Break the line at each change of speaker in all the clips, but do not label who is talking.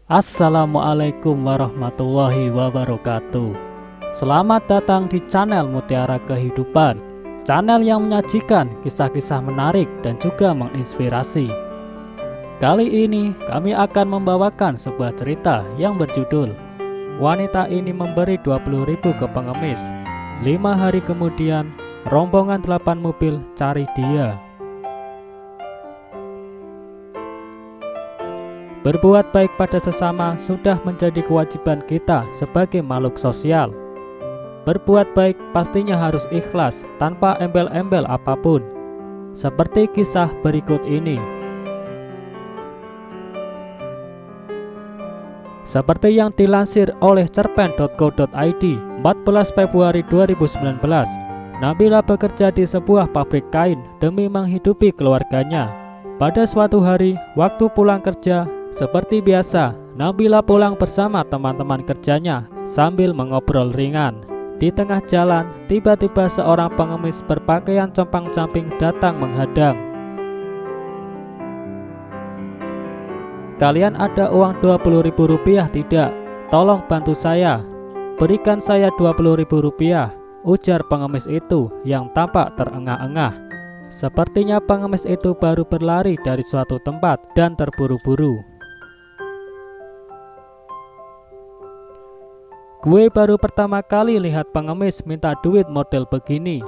Assalamualaikum warahmatullahi wabarakatuh. Selamat datang di channel Mutiara Kehidupan, channel yang menyajikan kisah-kisah menarik dan juga menginspirasi. Kali ini kami akan membawakan sebuah cerita yang berjudul Wanita ini memberi 20.000 ke pengemis. 5 hari kemudian, rombongan 8 mobil cari dia. Berbuat baik pada sesama sudah menjadi kewajiban kita sebagai makhluk sosial. Berbuat baik pastinya harus ikhlas tanpa embel-embel apapun. Seperti kisah berikut ini. Seperti yang dilansir oleh cerpen.co.id 14 Februari 2019, Nabila bekerja di sebuah pabrik kain demi menghidupi keluarganya. Pada suatu hari, waktu pulang kerja, seperti biasa, Nabila pulang bersama teman-teman kerjanya sambil mengobrol ringan. Di tengah jalan, tiba-tiba seorang pengemis berpakaian compang-camping datang menghadang. "Kalian ada uang 20.000 rupiah tidak? Tolong bantu saya. Berikan saya 20.000 rupiah," ujar pengemis itu yang tampak terengah-engah. Sepertinya pengemis itu baru berlari dari suatu tempat dan terburu-buru. "Gue baru pertama kali lihat pengemis minta duit model begini.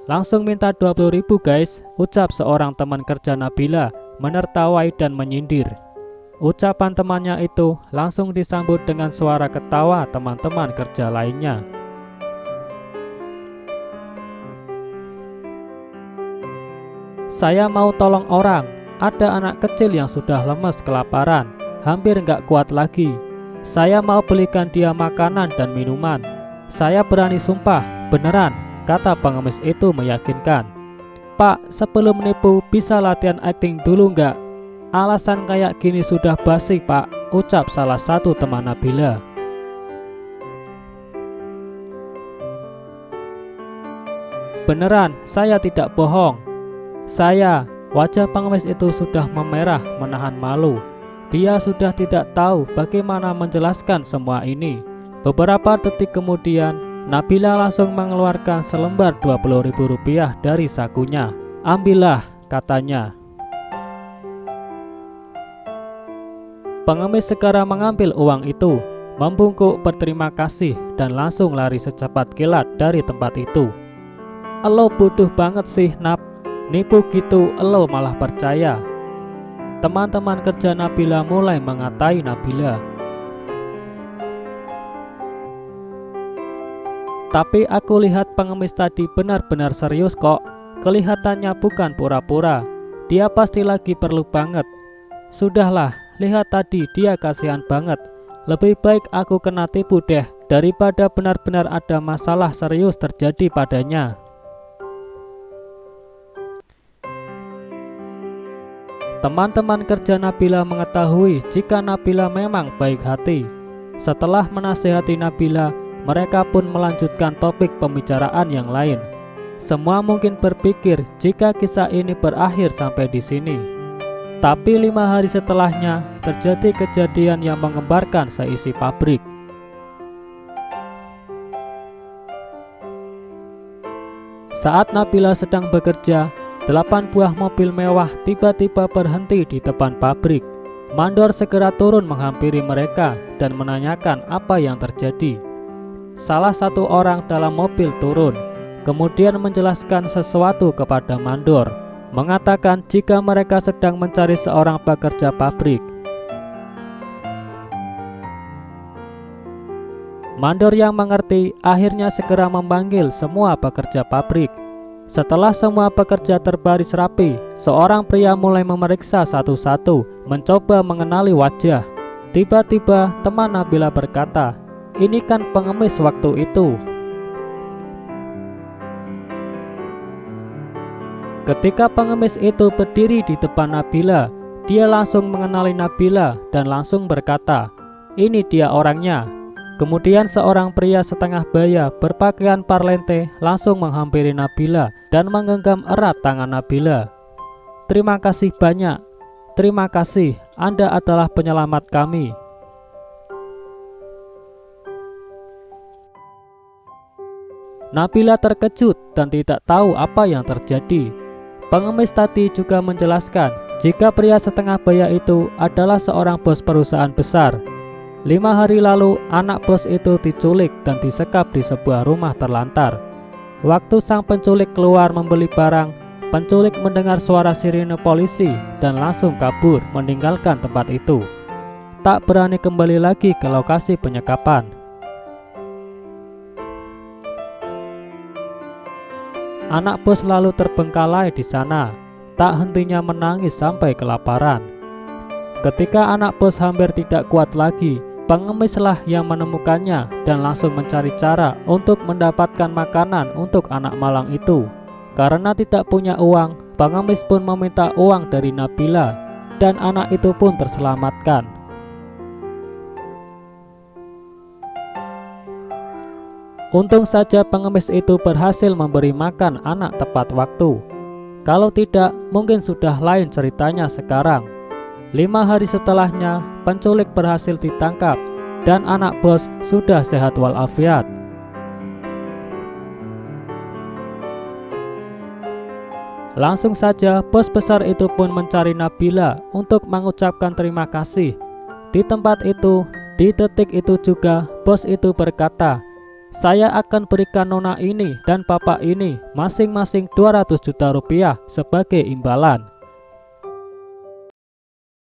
Langsung minta 20.000 guys," ucap seorang teman kerja Nabila menertawai dan menyindir. Ucapan temannya itu langsung disambut dengan suara ketawa teman-teman kerja lainnya. "Saya mau tolong orang, ada anak kecil yang sudah lemes kelaparan, hampir nggak kuat lagi. Saya mau belikan dia makanan dan minuman. Saya berani sumpah, beneran," kata pengemis itu meyakinkan. "Pak, sebelum menipu bisa latihan acting dulu nggak? Alasan kayak gini sudah basi pak," ucap salah satu teman Nabila. "Beneran, saya tidak bohong. Saya," wajah pengemis itu sudah memerah menahan malu. Dia sudah tidak tahu bagaimana menjelaskan semua ini. Beberapa detik kemudian, Nabila langsung mengeluarkan selembar 20.000 rupiah dari sakunya. "Ambillah," katanya. Pengemis segera mengambil uang itu, membungkuk berterima kasih dan langsung lari secepat kilat dari tempat itu. "Elo bodoh banget sih Nab, nipu gitu elo malah percaya." Teman-teman kerja Nabila mulai mengatai Nabila. "Tapi aku lihat pengemis tadi benar-benar serius kok. Kelihatannya bukan pura-pura. Dia pasti lagi perlu banget. Sudahlah, lihat tadi dia kasihan banget. Lebih baik aku kena tipu deh daripada benar-benar ada masalah serius terjadi padanya." Teman-teman kerja Nabila mengetahui jika Nabila memang baik hati. Setelah menasihati Nabila, mereka pun melanjutkan topik pembicaraan yang lain. Semua mungkin berpikir jika kisah ini berakhir sampai di sini. Tapi 5 hari setelahnya, terjadi kejadian yang menggemparkan seisi pabrik. Saat Nabila sedang bekerja, 8 buah mobil mewah tiba-tiba berhenti di depan pabrik. Mandor segera turun menghampiri mereka dan menanyakan apa yang terjadi. Salah satu orang dalam mobil turun, kemudian menjelaskan sesuatu kepada mandor, mengatakan jika mereka sedang mencari seorang pekerja pabrik. Mandor yang mengerti akhirnya segera memanggil semua pekerja pabrik. Setelah semua pekerja terbaris rapi, seorang pria mulai memeriksa satu-satu, mencoba mengenali wajah. Tiba-tiba teman Nabila berkata, "Ini kan pengemis waktu itu." Ketika pengemis itu berdiri di depan Nabila, dia langsung mengenali Nabila dan langsung berkata, "Ini dia orangnya." Kemudian seorang pria setengah baya berpakaian parlente langsung menghampiri Nabila dan menggenggam erat tangan Nabila. "Terima kasih banyak. Terima kasih, Anda adalah penyelamat kami." Nabila terkejut dan tidak tahu apa yang terjadi. Pengemis tadi juga menjelaskan jika pria setengah baya itu adalah seorang bos perusahaan besar. 5 hari lalu anak bos itu diculik dan disekap di sebuah rumah terlantar. Waktu sang penculik keluar membeli barang, penculik mendengar suara sirine polisi dan langsung kabur meninggalkan tempat itu. Tak berani kembali lagi ke lokasi penyekapan. Anak bos lalu terbengkalai di sana, tak hentinya menangis sampai kelaparan. Ketika anak bos hampir tidak kuat lagi, pengemislah yang menemukannya dan langsung mencari cara untuk mendapatkan makanan untuk anak malang itu. Karena tidak punya uang, pengemis pun meminta uang dari Nabila dan anak itu pun terselamatkan. Untung saja pengemis itu berhasil memberi makan anak tepat waktu. Kalau tidak, mungkin sudah lain ceritanya sekarang. 5 hari setelahnya, penculik berhasil ditangkap dan anak bos sudah sehat walafiat. Langsung saja bos besar itu pun mencari Nabila untuk mengucapkan terima kasih. Di tempat itu, di detik itu juga bos itu berkata, "Saya akan berikan nona ini dan papa ini masing-masing 200 juta rupiah sebagai imbalan."